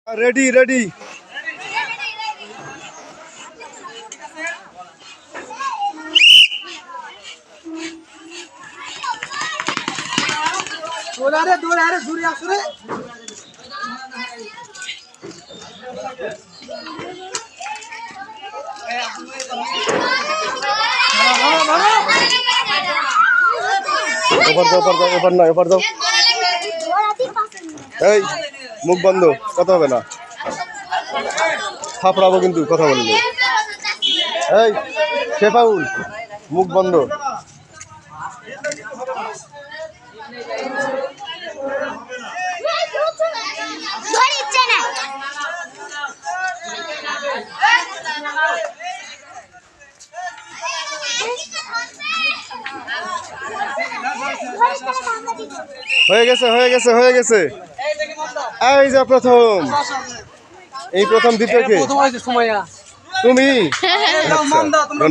Ready ready. এবার না, এবার দাও। এই মুখ বন্ধ, কথা হবে না, থাপড়াবো কিন্তু কথা বললে। এই শেফাউল, মুখ বন্ধ। হয়ে গেছে হয়ে গেছে হয়ে গেছে। এই যে প্রথম, এই প্রথম দ্বিতীয় কে? তুমি। আচ্ছা, ধন্যবাদ।